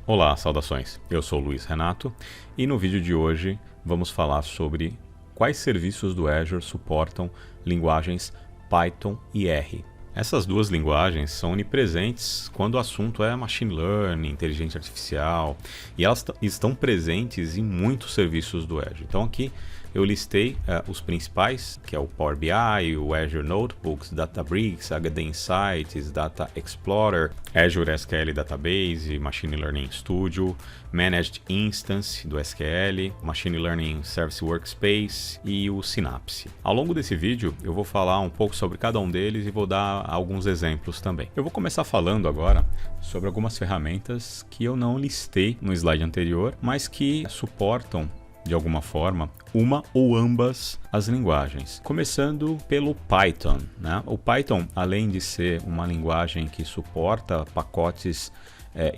Olá, saudações! Eu sou o Luiz Renato e no vídeo de hoje vamos falar sobre quais serviços do Azure suportam linguagens Python e R. Essas duas linguagens são onipresentes quando o assunto é Machine Learning, inteligência artificial, e elas estão presentes em muitos serviços do Azure. Então aqui eu listei os principais, que é o Power BI, o Azure Notebooks, Databricks, HD Insights, Data Explorer, Azure SQL Database, Machine Learning Studio, Managed Instance do SQL, Machine Learning Service Workspace e o Synapse. Ao longo desse vídeo eu vou falar um pouco sobre cada um deles e vou dar alguns exemplos também. Eu vou começar falando agora sobre algumas ferramentas que eu não listei no slide anterior, mas que suportam de alguma forma uma ou ambas as linguagens. Começando pelo Python, né? O Python, além de ser uma linguagem que suporta pacotes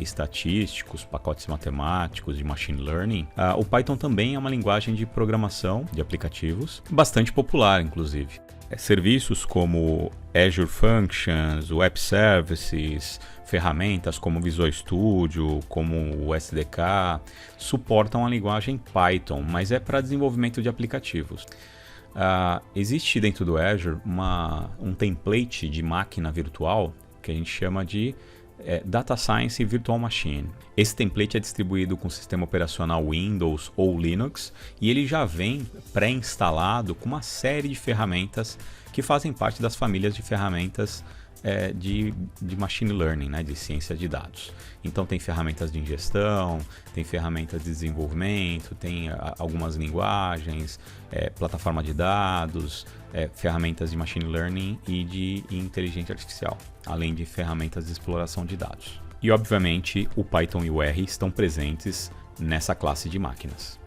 estatísticos, pacotes matemáticos de machine learning, o Python também é uma linguagem de programação de aplicativos bastante popular, inclusive. Serviços como Azure Functions, Web Services, ferramentas como Visual Studio, como o SDK, suportam a linguagem Python, mas é para desenvolvimento de aplicativos. Existe dentro do Azure um template de máquina virtual que a gente chama de Data Science Virtual Machine. Esse template é distribuído com o sistema operacional Windows ou Linux e ele já vem pré-instalado com uma série de ferramentas que fazem parte das famílias de ferramentas de Machine Learning, né, de ciência de dados. Então tem ferramentas de ingestão, tem ferramentas de desenvolvimento, tem algumas linguagens, plataforma de dados, ferramentas de Machine Learning e de inteligência artificial, além de ferramentas de exploração de dados. E obviamente o Python e o R estão presentes nessa classe de máquinas.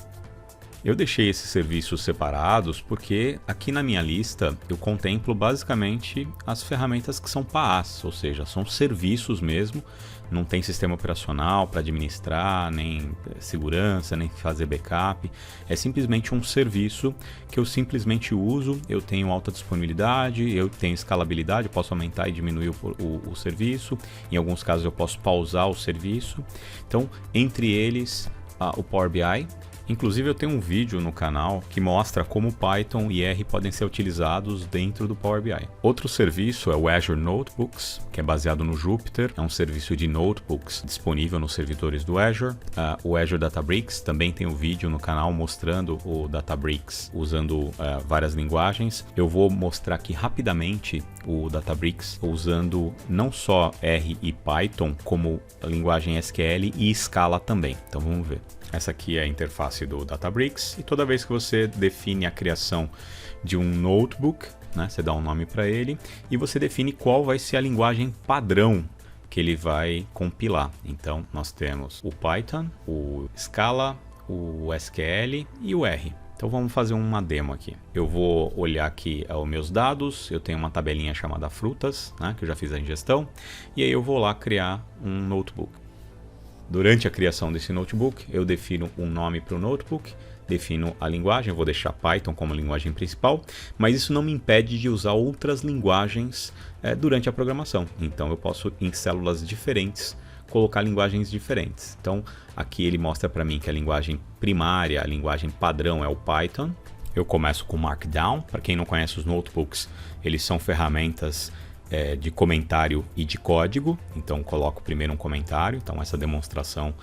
Eu deixei esses serviços separados porque aqui na minha lista eu contemplo basicamente as ferramentas que são PaaS, ou seja, são serviços mesmo, não tem sistema operacional para administrar, nem segurança, nem fazer backup, é simplesmente um serviço que eu simplesmente uso, eu tenho alta disponibilidade, eu tenho escalabilidade, eu posso aumentar e diminuir o serviço, em alguns casos eu posso pausar o serviço, então entre eles o Power BI. Inclusive eu tenho um vídeo no canal que mostra como Python e R podem ser utilizados dentro do Power BI. Outro serviço é o Azure Notebooks, que é baseado no Jupyter, é um serviço de notebooks disponível nos servidores do Azure. O Azure Databricks também tem um vídeo no canal mostrando o Databricks usando várias linguagens. Eu vou mostrar aqui rapidamente o Databricks usando não só R e Python, como a linguagem SQL e Scala também. Então vamos ver. Essa aqui é a interface do Databricks e toda vez que você define a criação de um notebook, né, você dá um nome para ele e você define qual vai ser a linguagem padrão que ele vai compilar. Então nós temos o Python, o Scala, o SQL e o R. Então vamos fazer uma demo aqui. Eu vou olhar aqui os meus dados, eu tenho uma tabelinha chamada frutas, né, que eu já fiz a ingestão, e aí eu vou lá criar um notebook. Durante a criação desse notebook, eu defino um nome para o notebook, defino a linguagem, eu vou deixar Python como linguagem principal, mas isso não me impede de usar outras linguagens durante a programação. Então eu posso, em células diferentes, colocar linguagens diferentes. Então aqui ele mostra para mim que a linguagem primária, a linguagem padrão é o Python. Eu começo com Markdown. Para quem não conhece os notebooks, eles são ferramentas de comentário e de código, então coloco primeiro um comentário, então essa demonstração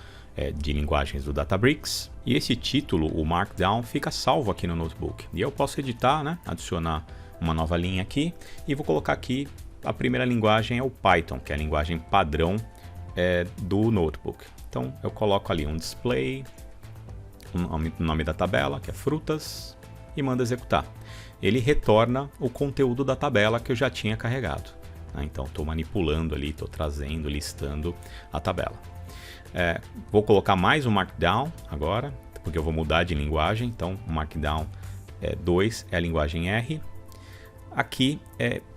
de linguagens do Databricks, e esse título, o Markdown, fica salvo aqui no notebook, e eu posso editar, né, adicionar uma nova linha aqui, e vou colocar aqui, a primeira linguagem é o Python, que é a linguagem padrão do notebook, então eu coloco ali um display, o nome da tabela, que é frutas, e mando executar. Ele retorna o conteúdo da tabela que eu já tinha carregado. Então estou manipulando ali, estou trazendo, listando a tabela. Vou colocar mais um Markdown agora, porque eu vou mudar de linguagem. Então o Markdown 2 é a linguagem R. Aqui,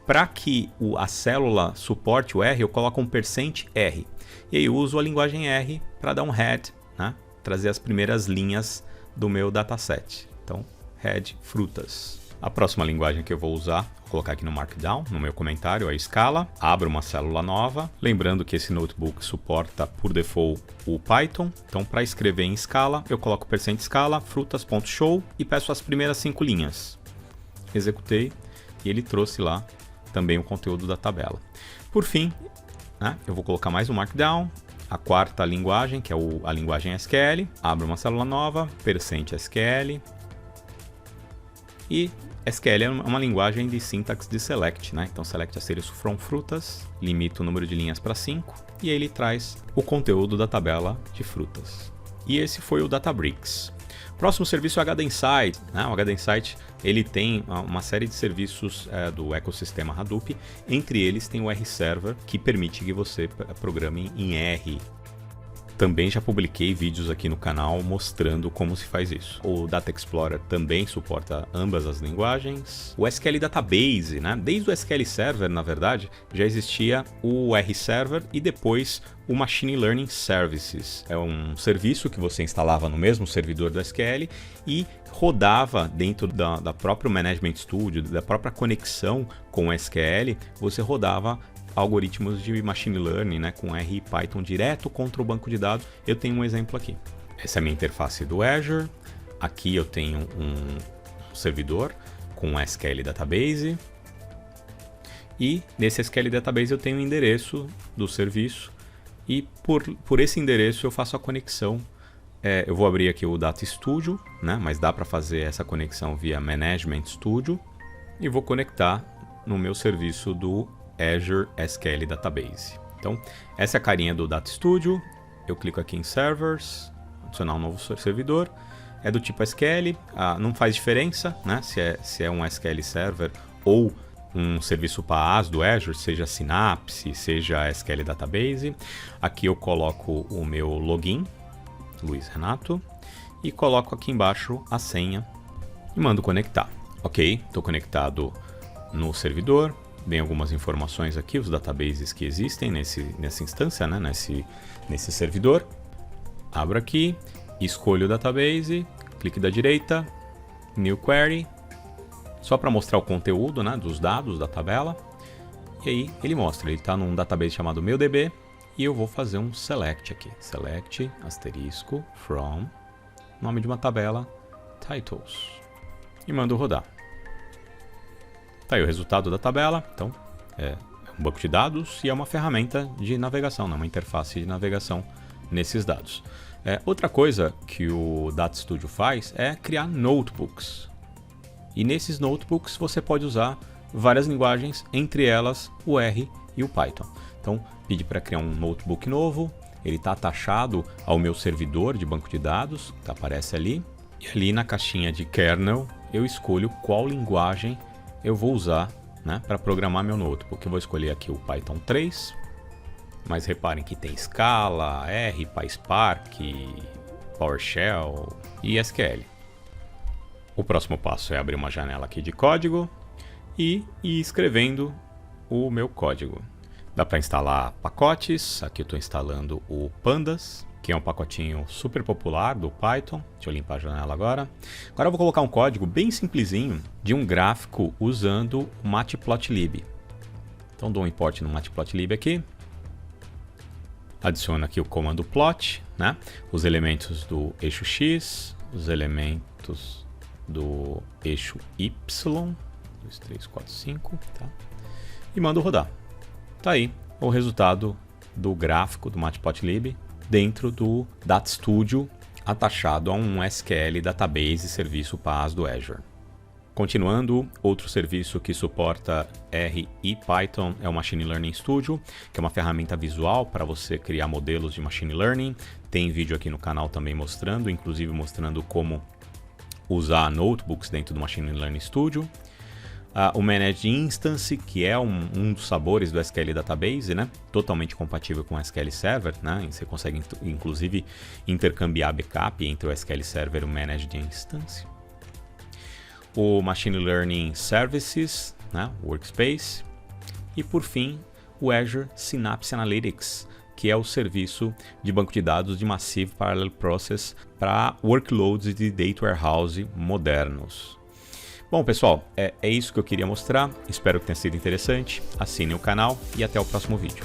para que a célula suporte o R, eu coloco um %R. E aí eu uso a linguagem R para dar um head, né? Trazer as primeiras linhas do meu dataset. Então, head frutas. A próxima linguagem que eu vou usar colocar aqui no Markdown, no meu comentário, a escala, abro uma célula nova, lembrando que esse notebook suporta por default o Python, então para escrever em escala, eu coloco %escala, frutas.show e peço as primeiras 5 linhas. Executei e ele trouxe lá também o conteúdo da tabela. Por fim, né, eu vou colocar mais um Markdown, a quarta linguagem, que é a linguagem SQL, abro uma célula nova, %SQL, e SQL é uma linguagem de sintaxe de select, né? Então select a series from frutas, limito o número de linhas para 5 e aí ele traz o conteúdo da tabela de frutas. E esse foi o Databricks. Próximo serviço é o HDInsight, né? O HDInsight ele tem uma série de serviços do ecossistema Hadoop, entre eles tem o R-Server, que permite que você programe em R. Também já publiquei vídeos aqui no canal mostrando como se faz isso. O Data Explorer também suporta ambas as linguagens. O SQL Database, né? Desde o SQL Server, na verdade, já existia o R-Server e depois o Machine Learning Services. É um serviço que você instalava no mesmo servidor do SQL e rodava dentro da própria Management Studio, da própria conexão com o SQL, você rodava algoritmos de Machine Learning, né, com R e Python direto contra o banco de dados. Eu tenho um exemplo aqui. Essa é a minha interface do Azure. Aqui eu tenho um servidor com SQL Database. E nesse SQL Database eu tenho o endereço do serviço. E por esse endereço eu faço a conexão. Eu vou abrir aqui o Data Studio, né, mas dá para fazer essa conexão via Management Studio. E vou conectar no meu serviço do Azure SQL Database. Então, essa é a carinha do Data Studio. Eu clico aqui em Servers, adicionar um novo servidor. É do tipo SQL, não faz diferença, né? Se é um SQL Server ou um serviço PaaS do Azure, seja Synapse, seja SQL Database. Aqui eu coloco o meu login, Luiz Renato, e coloco aqui embaixo a senha e mando conectar. Ok, estou conectado no servidor. Vem algumas informações aqui, os databases que existem nessa instância, né? nesse servidor. Abro aqui, escolho o database, clique da direita, New Query, só para mostrar o conteúdo, né, dos dados da tabela. E aí ele mostra, ele está num database chamado MeuDB e eu vou fazer um select aqui. Select, asterisco, from, nome de uma tabela, titles. E mando rodar. Tá aí o resultado da tabela, então é um banco de dados e é uma ferramenta de navegação, né? Uma interface de navegação nesses dados. Outra coisa que o Data Studio faz é criar notebooks. E nesses notebooks você pode usar várias linguagens, entre elas o R e o Python. Então pedi para criar um notebook novo, ele está atachado ao meu servidor de banco de dados, que aparece ali. E ali na caixinha de kernel eu escolho qual linguagem eu vou usar, né, para programar meu notebook. Eu vou escolher aqui o Python 3, mas reparem que tem Scala, R, PySpark, PowerShell e SQL. O próximo passo é abrir uma janela aqui de código e ir escrevendo o meu código. Dá para instalar pacotes, aqui eu estou instalando o Pandas, que é um pacotinho super popular do Python. Deixa eu limpar a janela agora. Agora eu vou colocar um código bem simplesinho de um gráfico usando o Matplotlib. Então dou um import no Matplotlib aqui. Adiciono aqui o comando plot, né? Os elementos do eixo X, os elementos do eixo Y. 2, 3, 4, 5. Tá? E mando rodar. Tá aí o resultado do gráfico do Matplotlib dentro do Data Studio, atachado a um SQL Database serviço PaaS do Azure. Continuando, outro serviço que suporta R e Python é o Machine Learning Studio, que é uma ferramenta visual para você criar modelos de Machine Learning. Tem vídeo aqui no canal também mostrando, inclusive mostrando como usar notebooks dentro do Machine Learning Studio. O Managed Instance, que é um dos sabores do SQL Database, né? Totalmente compatível com o SQL Server, né? Você consegue inclusive intercambiar backup entre o SQL Server e o Managed Instance. O Machine Learning Services, né? Workspace. E por fim, o Azure Synapse Analytics, que é o serviço de banco de dados de Massive Parallel Process para workloads de Data Warehouse modernos. Bom, pessoal, é isso que eu queria mostrar. Espero que tenha sido interessante. Assinem o canal e até o próximo vídeo.